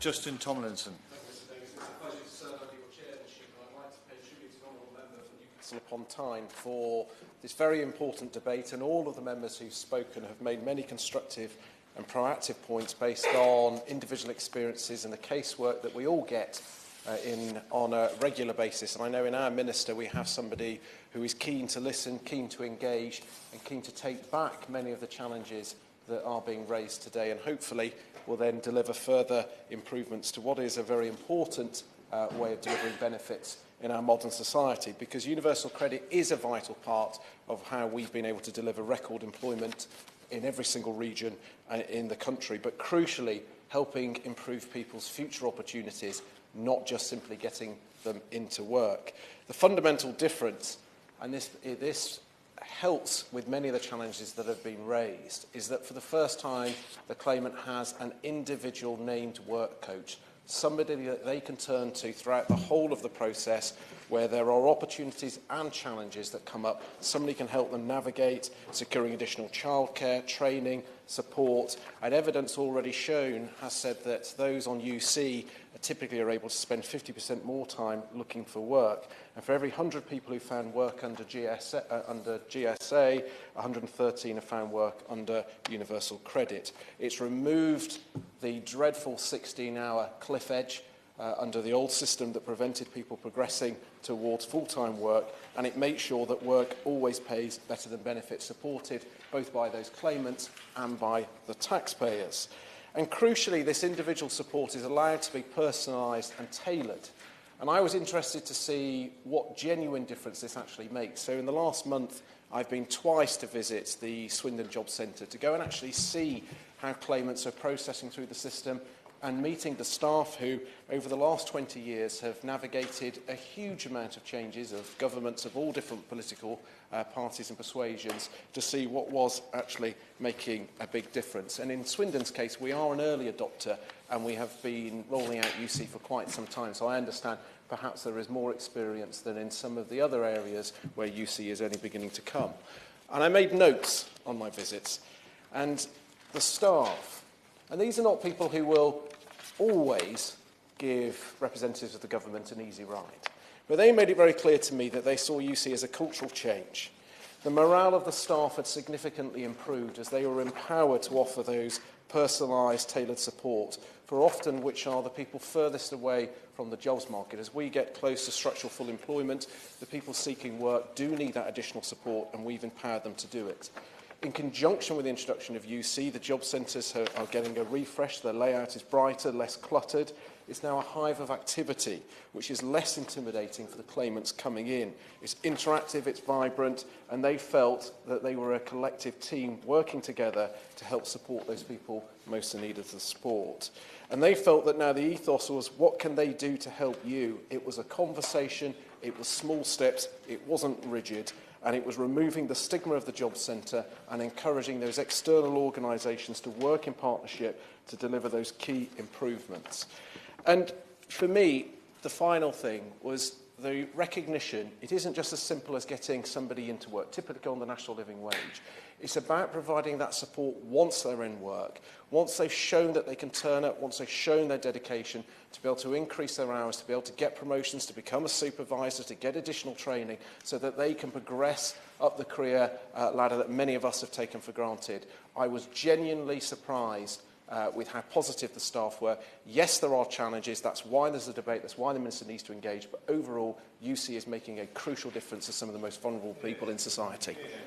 Justin Tomlinson. Upon time for this very important debate, and all of the members who've spoken have made many constructive and proactive points based on individual experiences and the casework that we all get on a regular basis. And I know in our minister we have somebody who is keen to listen, keen to engage and keen to take back many of the challenges that are being raised today, and hopefully will then deliver further improvements to what is a very important way of delivering benefits in our modern society, because universal credit is a vital part of how we've been able to deliver record employment in every single region in the country, but crucially helping improve people's future opportunities, not just simply getting them into work. The fundamental difference, and this helps with many of the challenges that have been raised, is that for the first time the claimant has an individual named work coach, somebody that they can turn to throughout the whole of the process where there are opportunities and challenges that come up. Somebody can help them navigate securing additional childcare, training, support, and evidence already shown has said that those on UC typically are able to spend 50% more time looking for work. And for every 100 people who found work under GSA, 113 have found work under universal credit. It's removed the dreadful 16-hour cliff edge under the old system that prevented people progressing towards full-time work, and it makes sure that work always pays better than benefits, supported both by those claimants and by the taxpayers. And crucially, this individual support is allowed to be personalised and tailored. And I was interested to see what genuine difference this actually makes. So in the last month, I've been twice to visit the Swindon Job Centre to go and actually see how claimants are processing through the system and meeting the staff who, over the last 20 years, have navigated a huge amount of changes of governments of all different political parties and persuasions to see what was actually making a big difference. And in Swindon's case, we are an early adopter and we have been rolling out UC for quite some time. So I understand perhaps there is more experience than in some of the other areas where UC is only beginning to come. And I made notes on my visits. And the staff, and these are not people who will always give representatives of the government an easy ride, but they made it very clear to me that they saw UC as a cultural change. The morale of the staff had significantly improved as they were empowered to offer those personalised, tailored support for often which are the people furthest away from the jobs market. As we get close to structural full employment, the people seeking work do need that additional support, and we've empowered them to do it. In conjunction with the introduction of UC, the job centres are getting a refresh. Their layout is brighter, less cluttered. It's now a hive of activity, which is less intimidating for the claimants coming in. It's interactive, it's vibrant, and they felt that they were a collective team working together to help support those people most in need of the support. And they felt that now the ethos was, what can they do to help you? It was a conversation, it was small steps, it wasn't rigid, and it was removing the stigma of the job centre and encouraging those external organisations to work in partnership to deliver those key improvements. And for me, the final thing was the recognition. It isn't just as simple as getting somebody into work, typically on the national living wage. It's about providing that support once they're in work, once they've shown that they can turn up, once they've shown their dedication, to be able to increase their hours, to be able to get promotions, to become a supervisor, to get additional training, so that they can progress up the career ladder that many of us have taken for granted. I was genuinely surprised with how positive the staff were. Yes, there are challenges. That's why there's a debate. That's why the Minister needs to engage. But overall, UC is making a crucial difference to some of the most vulnerable people in society.